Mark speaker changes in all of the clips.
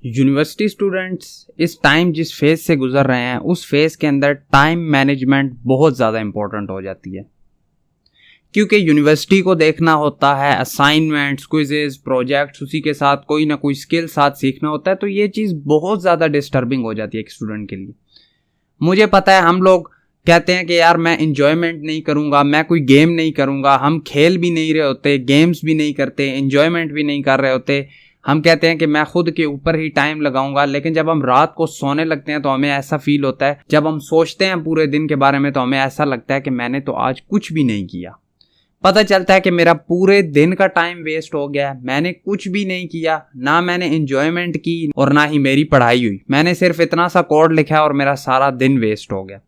Speaker 1: University students इस time जिस phase से गुजर रहे हैं उस फेज़ के अंदर टाइम मैनेजमेंट बहुत ज़्यादा इम्पोर्टेंट हो जाती है, क्योंकि यूनिवर्सिटी को देखना होता है, असाइनमेंट्स, क्विजेज, प्रोजेक्ट्स, उसी के साथ कोई ना कोई स्किल साथ सीखना होता है। तो ये चीज़ बहुत ज़्यादा डिस्टर्बिंग हो जाती है एक स्टूडेंट के लिए। मुझे पता है हम लोग कहते हैं कि यार मैं इंजॉयमेंट नहीं करूँगा, मैं कोई गेम नहीं करूँगा, हम खेल भी नहीं रहे होते, गेम्स भी नहीं करते, इंजॉयमेंट भी नहीं कर रहे होते। हम कहते हैं कि मैं खुद के ऊपर ही टाइम लगाऊंगा, लेकिन जब हम रात को सोने लगते हैं तो हमें ऐसा फील होता है, जब हम सोचते हैं पूरे दिन के बारे में तो हमें ऐसा लगता है कि मैंने तो आज कुछ भी नहीं किया। पता चलता है कि मेरा पूरे दिन का टाइम वेस्ट हो गया, मैंने कुछ भी नहीं किया, ना मैंने एंजॉयमेंट की और ना ही मेरी पढ़ाई हुई, मैंने सिर्फ इतना सा कोड लिखा और मेरा सारा दिन वेस्ट हो गया।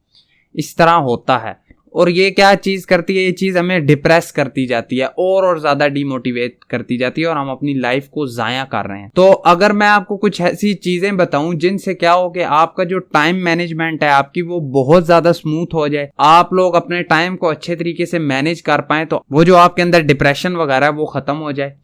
Speaker 1: इस तरह होता है और ये क्या चीज़ करती है, ये चीज़ हमें डिप्रेस करती जाती है और ज़्यादा डिमोटिवेट करती जाती है और हम अपनी लाइफ को ज़ाया कर रहे हैं। तो अगर मैं आपको कुछ ऐसी चीज़ें बताऊं जिनसे क्या हो कि आपका जो टाइम मैनेजमेंट है आपकी वो बहुत ज़्यादा स्मूथ हो जाए, आप लोग अपने टाइम को अच्छे तरीके से मैनेज कर पाएं, तो वो जो आपके अंदर डिप्रेशन वगैरह है वो ख़त्म हो जाए।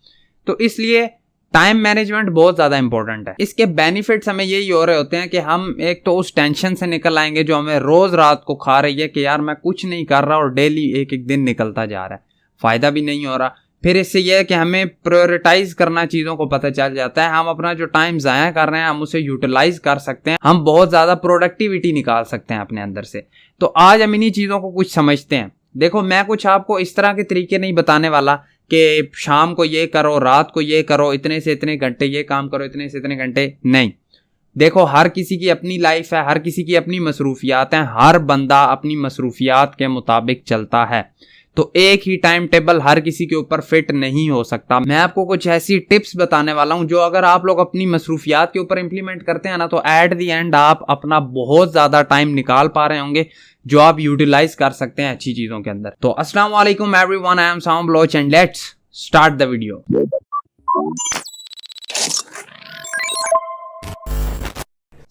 Speaker 1: तो इसलिए टाइम मैनेजमेंट बहुत ज़्यादा इंपॉर्टेंट है। इसके बेनिफिट्स हमें यही हो रहे होते हैं कि हम एक तो उस टेंशन से निकल आएंगे जो हमें रोज़ रात को खा रही है कि यार मैं कुछ नहीं कर रहा और डेली एक एक दिन निकलता जा रहा है, फ़ायदा भी नहीं हो रहा। फिर इससे यह है कि हमें प्रायोरिटाइज करना चीज़ों को पता चल जाता है, हम अपना जो टाइम ज़ाया कर रहे हैं हम उसे यूटिलाइज कर सकते हैं, हम बहुत ज़्यादा प्रोडक्टिविटी निकाल सकते हैं अपने अंदर से। तो आज हम इन्हीं चीज़ों को कुछ समझते हैं। देखो, मैं कुछ आपको इस तरह के तरीके नहीं बताने वाला कि शाम को ये करो, रात को ये करो, इतने से इतने घंटे ये काम करो, इतने से इतने घंटे नहीं। देखो, हर किसी की अपनी लाइफ है, हर किसी की अपनी मसरूफियात हैं, हर बंदा अपनी मसरूफियात के मुताबिक चलता है, तो एक ही टाइम टेबल हर किसी के ऊपर फिट नहीं हो सकता। मैं आपको कुछ ऐसी टिप्स बताने वाला हूं जो अगर आप लोग अपनी मसरूफियात के ऊपर इंप्लीमेंट करते हैं ना, तो एट द एंड आप अपना बहुत ज़्यादा टाइम निकाल पा रहे होंगे जो आप यूटिलाइज कर सकते हैं अच्छी चीज़ों के अंदर। तो अस्सलाम वालेकुम everyone, I am Saam Baloch and let's start the video.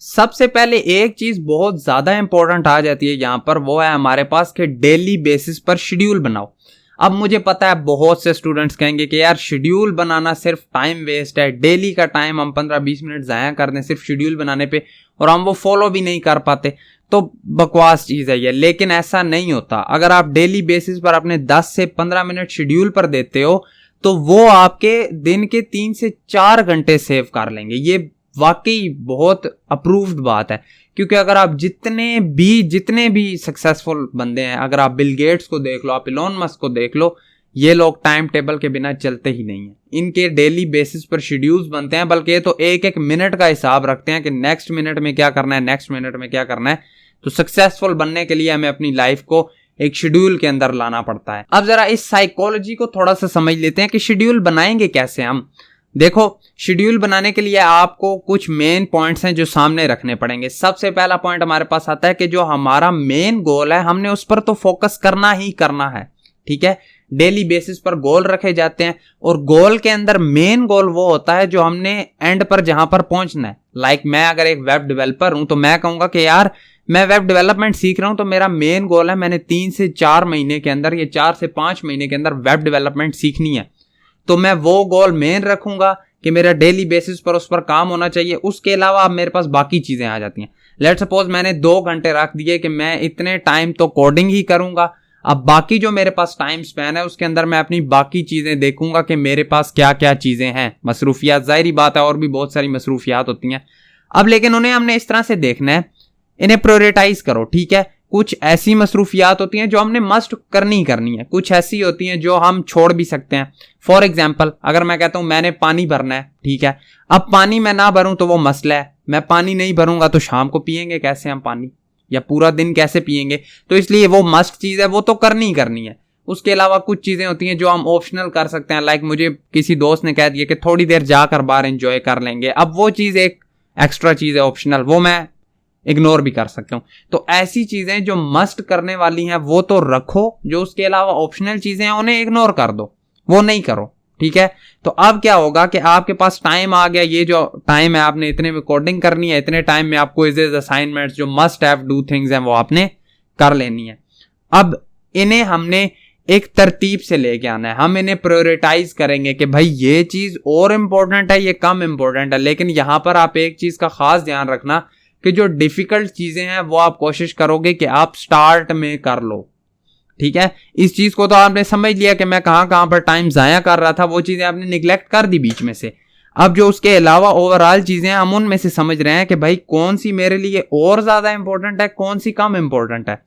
Speaker 1: सबसे पहले एक चीज बहुत ज्यादा इंपॉर्टेंट आ जाती है यहाँ पर, वो है हमारे पास कि डेली बेसिस पर शेड्यूल बनाओ। अब मुझे पता है बहुत से स्टूडेंट्स कहेंगे कि यार शेड्यूल बनाना सिर्फ टाइम वेस्ट है, डेली का टाइम हम 15-20 मिनट ज़ाया कर दें सिर्फ शेड्यूल बनाने पे और हम वो फॉलो भी नहीं कर पाते, तो बकवास चीज़ है ये। लेकिन ऐसा नहीं होता। अगर आप डेली बेसिस पर अपने 10 से 15 मिनट शेड्यूल पर देते हो तो वो आपके दिन के 3 से 4 घंटे सेव कर लेंगे। ये वाकई बहुत अप्रूव्ड बात है, क्योंकि अगर आप जितने भी सक्सेसफुल बंदे हैं, अगर आप बिल गेट्स को देख लो, आप इलॉन मस्क को देख लो, ये लोग टाइम टेबल के बिना चलते ही नहीं हैं। इनके डेली बेसिस पर शेड्यूल्स बनते हैं, बल्कि ये तो एक एक मिनट का हिसाब रखते हैं कि नेक्स्ट मिनट में क्या करना है, नेक्स्ट मिनट में क्या करना है। तो सक्सेसफुल बनने के लिए हमें अपनी लाइफ को एक शेड्यूल के अंदर लाना पड़ता है। अब जरा इस साइकोलॉजी को थोड़ा सा समझ लेते हैं कि शेड्यूल बनाएंगे कैसे हम। देखो, शेड्यूल बनाने के लिए आपको कुछ मेन पॉइंट्स हैं जो सामने रखने पड़ेंगे। सबसे पहला पॉइंट हमारे पास आता है कि जो हमारा मेन गोल है हमने उस पर तो फोकस करना ही करना है, ठीक है। डेली बेसिस पर गोल रखे जाते हैं और गोल के अंदर मेन गोल वो होता है जो हमने एंड पर जहां पर पहुंचना है। लाइक मैं अगर एक वेब डेवलपर हूं तो मैं कहूंगा कि यार मैं वेब डेवलपमेंट सीख रहा हूं, तो मेरा मेन गोल है मैंने 3 से 4 महीने के अंदर, ये 4 से 5 महीने के अंदर वेब डेवलपमेंट सीखनी है। तो मैं वो गोल मेन रखूंगा कि मेरा डेली बेसिस पर उस पर काम होना चाहिए। उसके अलावा अब मेरे पास बाकी चीजें आ जाती हैं। लेट्स सपोज मैंने 2 घंटे रख दिए कि मैं इतने टाइम तो कोडिंग ही करूंगा। अब बाकी जो मेरे पास टाइम स्पैन है उसके अंदर मैं अपनी बाकी चीजें देखूंगा कि मेरे पास क्या क्या चीजें हैं। मसरूफियात, जाहिर बात है और भी बहुत सारी मसरूफियात होती हैं। अब लेकिन उन्हें हमने इस तरह से देखना है, इन्हें प्रायोरिटाइज करो, ठीक है। कुछ ऐसी मसरूफियात होती हैं जो हमने मस्ट करनी है, कुछ ऐसी होती हैं जो हम छोड़ भी सकते हैं। फॉर एग्जाम्पल, अगर मैं कहता हूं मैंने पानी भरना है, ठीक है, अब पानी मैं ना भरूं तो वो मसला है, मैं पानी नहीं भरूंगा तो शाम को पिएंगे कैसे हम पानी, या पूरा दिन कैसे पिएंगे। तो इसलिए वो मस्ट चीज है, वो तो करनी है। उसके अलावा कुछ चीजें होती हैं जो हम ऑप्शनल कर सकते हैं। लाइक मुझे किसी दोस्त ने कह दिया कि थोड़ी देर जाकर बाहर एंजॉय कर लेंगे, अब वो चीज एक एक्स्ट्रा चीज है, ऑप्शनल, वो मैं इग्नोर भी कर सकता हूं। तो ऐसी चीजें जो मस्ट करने वाली हैं वो तो रखो, जो उसके अलावा ऑप्शनल चीजें हैं उन्हें इग्नोर कर दो, वो नहीं करो, ठीक है। तो अब क्या होगा कि आपके पास टाइम आ गया, ये जो टाइम है आपने इतने में कोडिंग करनी है, इतने टाइम में आपको असाइनमेंट्स जो मस्ट हैव डू थिंग्स हैं वो आपने कर लेनी है। अब इन्हें हमने एक तरतीब से लेके आना है। हम इन्हें प्रायोरिटाइज करेंगे कि भाई ये चीज और इम्पोर्टेंट है, ये कम इम्पोर्टेंट है। लेकिन यहां पर आप एक चीज का खास ध्यान रखना कि जो डिफिकल्ट चीजें हैं वो आप कोशिश करोगे कि आप स्टार्ट में कर लो, ठीक है। इस चीज को तो आपने समझ लिया कि मैं कहां कहां पर टाइम जाया कर रहा था, वो चीजें आपने निगलेक्ट कर दी बीच में से। अब जो उसके अलावा ओवरऑल चीजें हम उनमें से समझ रहे हैं कि भाई कौन सी मेरे लिए और ज्यादा इंपॉर्टेंट है, कौन सी कम इंपॉर्टेंट है।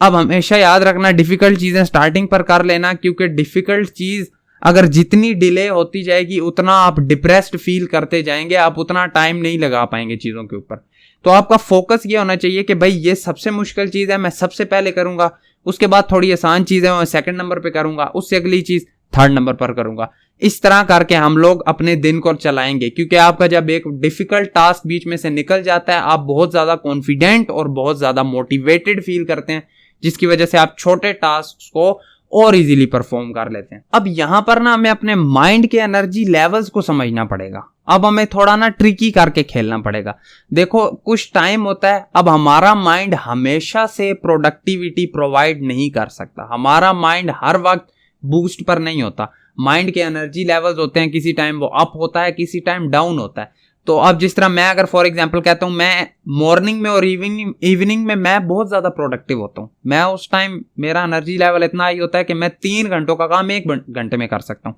Speaker 1: अब हमेशा याद रखना डिफिकल्ट चीजें स्टार्टिंग पर कर लेना, क्योंकि डिफिकल्ट चीज अगर जितनी डिले होती जाएगी उतना आप डिप्रेस्ड फील करते जाएंगे, आप उतना टाइम नहीं लगा पाएंगे चीजों के ऊपर। तो आपका फोकस ये होना चाहिए कि भाई ये सबसे मुश्किल चीज है, मैं सबसे पहले करूंगा, उसके बाद थोड़ी आसान चीज है मैं सेकंड नंबर पे करूंगा, उससे अगली चीज थर्ड नंबर पर करूंगा। इस तरह करके हम लोग अपने दिन को चलाएंगे, क्योंकि आपका जब एक डिफिकल्ट टास्क बीच में से निकल जाता है आप बहुत ज्यादा कॉन्फिडेंट और बहुत ज्यादा मोटिवेटेड फील करते हैं, जिसकी वजह से आप छोटे टास्क को और इजीली परफॉर्म कर लेते हैं। अब यहां पर ना हमें अपने माइंड के एनर्जी लेवल्स को समझना पड़ेगा। अब हमें थोड़ा ना ट्रिकी करके खेलना पड़ेगा। देखो कुछ टाइम होता है, अब हमारा माइंड हमेशा से प्रोडक्टिविटी प्रोवाइड नहीं कर सकता, हमारा माइंड हर वक्त बूस्ट पर नहीं होता। माइंड के एनर्जी लेवल्स होते हैं, किसी टाइम वो अप होता है, किसी टाइम डाउन होता है। तो अब जिस तरह मैं अगर फॉर एग्जांपल कहता हूं मैं मॉर्निंग में और इवनिंग में मैं बहुत ज्यादा प्रोडक्टिव होता हूं, मैं उस टाइम मेरा एनर्जी लेवल इतना हाई होता है कि मैं 3 घंटों का काम 1 घंटे में कर सकता हूं।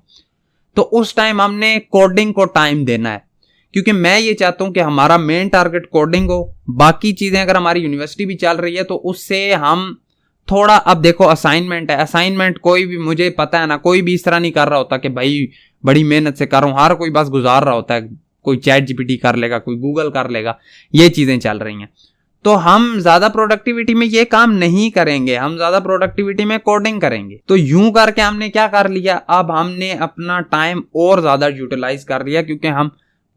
Speaker 1: तो उस टाइम हमने कोडिंग को टाइम देना है, क्योंकि मैं ये चाहता हूं कि हमारा मेन टारगेट कोडिंग हो। बाकी चीजें अगर हमारी यूनिवर्सिटी भी चल रही है तो उससे हम थोड़ा, अब देखो असाइनमेंट है, असाइनमेंट कोई भी, मुझे पता है ना, कोई भी इस तरह नहीं कर रहा होता कि भाई बड़ी मेहनत से कर रहा हूं, हर कोई बस गुजार रहा होता है, कोई चैट जीपीटी कर लेगा, कोई गूगल कर लेगा, ये चीजें चल रही हैं। तो हम ज्यादा प्रोडक्टिविटी में ये काम नहीं करेंगे, हम ज्यादा प्रोडक्टिविटी में कोडिंग करेंगे। तो यूं करके हमने क्या कर लिया, अब हमने अपना टाइम और ज्यादा यूटिलाइज कर लिया, क्योंकि हम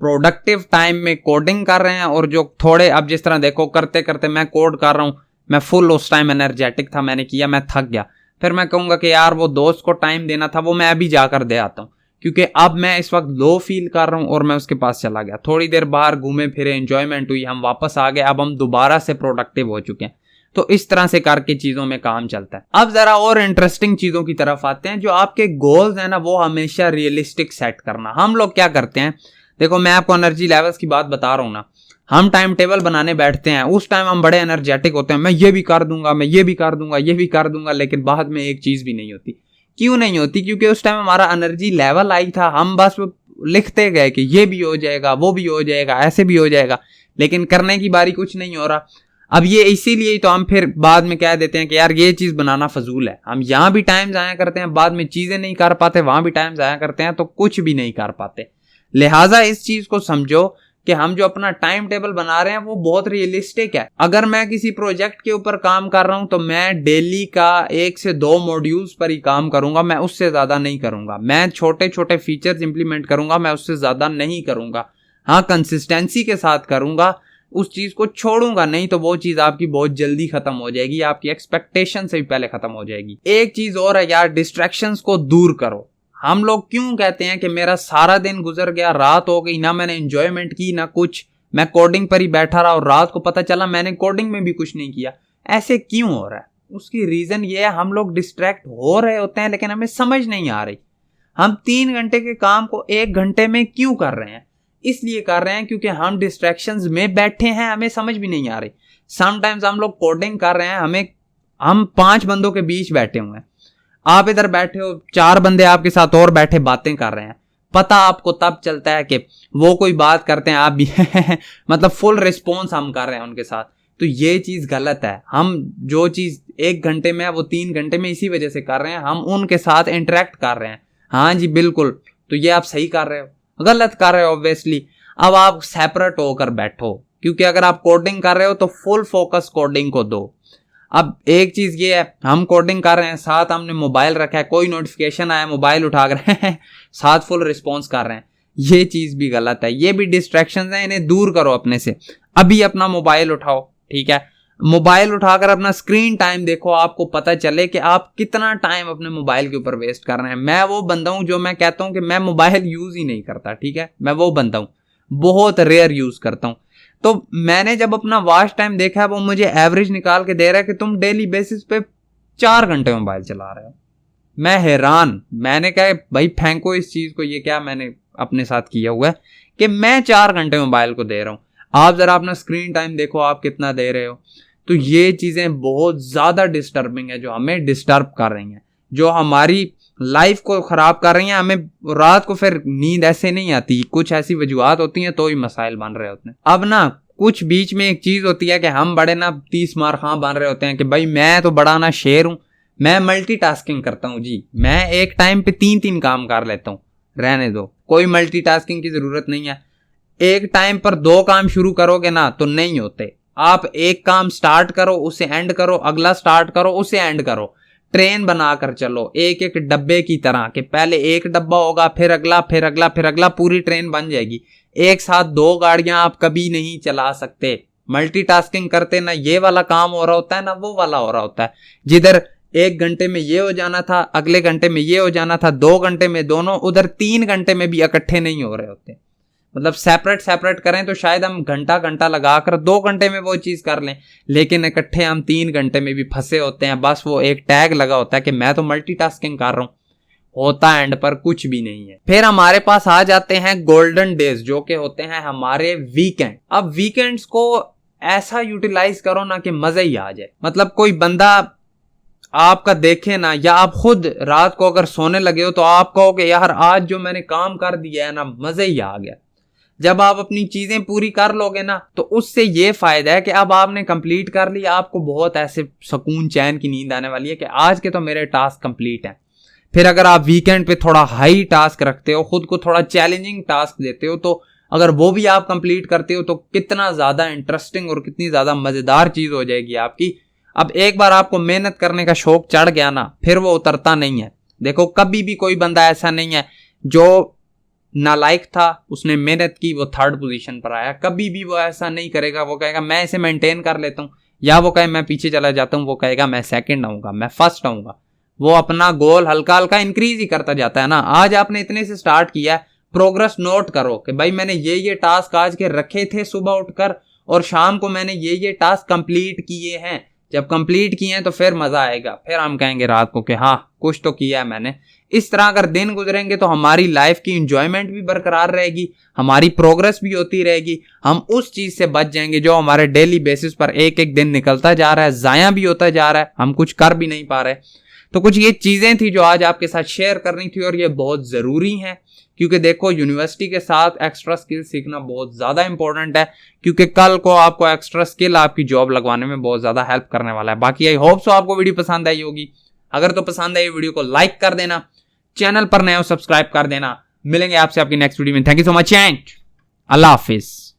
Speaker 1: प्रोडक्टिव टाइम में कोडिंग कर रहे हैं। और जो थोड़े, अब जिस तरह देखो करते करते मैं कोड कर रहा हूं, मैं फुल उस टाइम एनर्जेटिक था, मैंने किया, मैं थक गया, फिर मैं कहूंगा कि यार वो दोस्त को टाइम देना था, वो मैं अभी जाकर दे आता हूं, क्योंकि अब मैं इस वक्त लो फील कर रहा हूं और मैं उसके पास चला गया, थोड़ी देर बाहर घूमे फिरे, एंजॉयमेंट हुई, हम वापस आ गए, अब हम दोबारा से प्रोडक्टिव हो चुके हैं। तो इस तरह से करके चीजों में काम चलता है। अब जरा और इंटरेस्टिंग चीजों की तरफ आते हैं। जो आपके गोल्स है ना, वो हमेशा रियलिस्टिक सेट करना। हम लोग क्या करते हैं, देखो मैं आपको एनर्जी लेवल्स की बात बता रहा हूं ना, हम टाइम टेबल बनाने बैठते हैं, उस टाइम हम बड़े एनर्जेटिक होते हैं, मैं ये भी कर दूंगा, मैं ये भी कर दूंगा, ये भी कर दूंगा, लेकिन बाद में एक चीज भी नहीं होती। क्यों नहीं होती? क्योंकि उस टाइम हमारा एनर्जी लेवल आई था, हम बस लिखते गए कि ये भी हो जाएगा, वो भी हो जाएगा, ऐसे भी हो जाएगा, लेकिन करने की बारी कुछ नहीं हो रहा। अब ये इसीलिए तो हम फिर बाद में कह देते हैं कि यार ये चीज बनाना फजूल है। हम यहां भी टाइम जाया करते हैं, बाद में चीजें नहीं कर पाते, वहां भी टाइम जाया करते हैं, तो कुछ भी नहीं कर पाते। लिहाजा इस चीज को समझो कि हम जो अपना टाइम टेबल बना रहे हैं वो बहुत रियलिस्टिक है। अगर मैं किसी प्रोजेक्ट के ऊपर काम कर रहा हूं तो मैं डेली का 1 से 2 मॉड्यूल्स पर ही काम करूंगा, मैं उससे ज्यादा नहीं करूंगा। मैं छोटे छोटे फीचर्स इंप्लीमेंट करूंगा, मैं उससे ज्यादा नहीं करूंगा। हाँ, कंसिस्टेंसी के साथ करूंगा, उस चीज को छोड़ूंगा नहीं, तो वो चीज आपकी बहुत जल्दी खत्म हो जाएगी, आपकी एक्सपेक्टेशन से भी पहले खत्म हो जाएगी। एक चीज और है यार, डिस्ट्रैक्शंस को दूर करो। हम लोग क्यों कहते हैं कि मेरा सारा दिन गुजर गया, रात हो गई, ना मैंने एंजॉयमेंट की ना कुछ, मैं कोडिंग पर ही बैठा रहा और रात को पता चला मैंने कोडिंग में भी कुछ नहीं किया। ऐसे क्यों हो रहा है? उसकी रीजन ये है, हम लोग डिस्ट्रैक्ट हो रहे होते हैं लेकिन हमें समझ नहीं आ रही। हम 3 घंटे के काम को 1 घंटे में क्यों कर रहे हैं? इसलिए कर रहे हैं क्योंकि हम डिस्ट्रैक्शंस में बैठे हैं, हमें समझ भी नहीं आ रही। समटाइम्स हम लोग कोडिंग कर रहे हैं, हम 5 बंदों के बीच बैठे हुए हैं, आप इधर बैठे हो, 4 बंदे आपके साथ और बैठे बातें कर रहे हैं। पता आपको तब चलता है कि वो कोई बात करते हैं, आप भी मतलब फुल रिस्पॉन्स हम कर रहे हैं उनके साथ। तो ये चीज गलत है। हम जो चीज 1 घंटे में है वो 3 घंटे में इसी वजह से कर रहे हैं, हम उनके साथ इंटरेक्ट कर रहे हैं। हाँ जी बिल्कुल, तो ये आप सही कर रहे हो, गलत कर रहे हो ऑब्वियसली। अब आप सेपरेट होकर बैठो, क्योंकि अगर आप कोडिंग कर रहे हो तो फुल फोकस कोडिंग को दो। अब एक चीज ये है, हम कोडिंग कर रहे हैं, साथ हमने मोबाइल रखा है, कोई नोटिफिकेशन आया मोबाइल उठा कर साथ फुल रिस्पॉन्स कर रहे हैं, ये चीज भी गलत है। ये भी डिस्ट्रैक्शंस हैं, इन्हें दूर करो अपने से। अभी अपना मोबाइल उठाओ, ठीक है, मोबाइल उठाकर अपना स्क्रीन टाइम देखो, आपको पता चले कि आप कितना टाइम अपने मोबाइल के ऊपर वेस्ट कर रहे हैं। मैं वो बंदा हूं जो मैं कहता हूं कि मैं मोबाइल यूज ही नहीं करता, ठीक है, मैं वो बंदा हूं, बहुत रेयर यूज करता हूं। तो मैंने जब अपना वॉच टाइम देखा है, वो मुझे एवरेज निकाल के दे रहा है कि तुम डेली बेसिस पे 4 घंटे मोबाइल चला रहे हो। मैं हैरान, मैंने कहा भाई फेंको इस चीज को, ये क्या मैंने अपने साथ किया हुआ है कि मैं 4 घंटे मोबाइल को दे रहा हूं। आप जरा अपना स्क्रीन टाइम देखो, आप कितना दे रहे हो। तो ये चीजें बहुत ज्यादा डिस्टर्बिंग है, जो हमें डिस्टर्ब कर रही हैं, जो हमारी लाइफ को खराब कर रही हैं। हमें रात को फिर नींद ऐसे नहीं आती, कुछ ऐसी वजूहत होती हैं तो ही मसाइल बन रहे होते हैं। अब ना कुछ बीच में एक चीज होती है कि हम बड़े ना 30 मार खां बन रहे होते हैं कि भाई मैं तो बड़ा ना शेर हूं, मैं मल्टीटास्किंग करता हूं जी, मैं एक टाइम पे 3-3 काम कर लेता हूं। रहने दो, कोई मल्टीटास्किंग की जरूरत नहीं है। एक टाइम पर 2 काम शुरू करोगे ना तो नहीं होते। आप एक काम स्टार्ट करो, उसे एंड करो, अगला स्टार्ट करो, उसे एंड करो। ट्रेन बनाकर चलो एक एक डब्बे की तरह, कि पहले एक डब्बा होगा, फिर अगला, फिर अगला, फिर अगला, पूरी ट्रेन बन जाएगी। एक साथ 2 गाड़ियां आप कभी नहीं चला सकते। मल्टीटास्किंग करते ना ये वाला काम हो रहा होता है ना वो वाला हो रहा होता है। जिधर 1 घंटे में ये हो जाना था, अगले घंटे में ये हो जाना था, 2 घंटे में दोनों, उधर 3 घंटे में भी इकट्ठे नहीं हो रहे होते। मतलब सेपरेट सेपरेट करें तो शायद हम घंटा घंटा लगाकर 2 घंटे में वो चीज कर लें, लेकिन इकट्ठे हम 3 घंटे में भी फंसे होते हैं। बस वो एक टैग लगा होता है कि मैं तो मल्टीटास्किंग कर रहा हूं, होता एंड पर कुछ भी नहीं है। फिर हमारे पास आ जाते हैं गोल्डन डेज, जो कि होते हैं हमारे वीकेंड। अब वीकेंड्स को ऐसा यूटिलाइज करो ना कि मजा ही आ जाए। मतलब कोई बंदा आपका देखे ना, या आप खुद रात को अगर सोने लगे हो तो आप कहो कि यार आज जो मैंने काम कर दिया है ना, मजा ही आ गया। जब आप अपनी चीजें पूरी कर लोगे ना तो उससे ये फायदा है कि अब आपने कंप्लीट कर लिया, आपको बहुत ऐसे सुकून चैन की नींद आने वाली है कि आज के तो मेरे टास्क कंप्लीट हैं। फिर अगर आप वीकेंड पे थोड़ा हाई टास्क रखते हो, खुद को थोड़ा चैलेंजिंग टास्क देते हो, तो अगर वो भी आप कंप्लीट करते हो तो कितना ज्यादा इंटरेस्टिंग और कितनी ज्यादा मजेदार चीज हो जाएगी आपकी। अब एक बार आपको मेहनत करने का शौक चढ़ गया ना, फिर वो उतरता नहीं है। देखो कभी भी कोई बंदा ऐसा नहीं है जो नालायक था, उसने मेहनत की, वो 3rd पोजीशन पर आया। कभी भी वो ऐसा नहीं करेगा, वो कहेगा मैं इसे मेंटेन कर लेता हूं, या वो कहे मैं पीछे चला जाता हूं, वो कहेगा मैं 2nd आऊंगा, मैं 1st आऊंगा। वो अपना गोल हल्का हल्का इंक्रीज ही करता जाता है ना। आज आपने इतने से स्टार्ट किया, प्रोग्रेस नोट करो कि भाई मैंने ये टास्क आज के रखे थे सुबह उठकर, और शाम को मैंने ये टास्क कंप्लीट किए हैं। जब कंप्लीट किए हैं तो फिर मजा आएगा, फिर हम कहेंगे रात को कि हाँ कुछ तो किया है मैंने। इस तरह अगर दिन गुजरेंगे तो हमारी लाइफ की इंजॉयमेंट भी बरकरार रहेगी, हमारी प्रोग्रेस भी होती रहेगी। हम उस चीज से बच जाएंगे जो हमारे डेली बेसिस पर एक एक दिन निकलता जा रहा है, जाया भी होता जा रहा है, हम कुछ कर भी नहीं पा रहे। तो कुछ ये चीजें थी जो आज आपके साथ शेयर करनी थी, और ये बहुत जरूरी है, क्योंकि देखो यूनिवर्सिटी के साथ एक्स्ट्रा स्किल सीखना बहुत ज्यादा इंपॉर्टेंट है, क्योंकि कल को आपको एक्स्ट्रा स्किल आपकी जॉब लगवाने में बहुत ज्यादा हेल्प करने वाला है। बाकी आई होप सो आपको वीडियो पसंद आई होगी। अगर तो पसंद आई वीडियो को लाइक कर देना, चैनल पर नए हो सब्सक्राइब कर देना। मिलेंगे आपसे आपकी नेक्स्ट वीडियो में। Thank you so much and Allah Hafiz.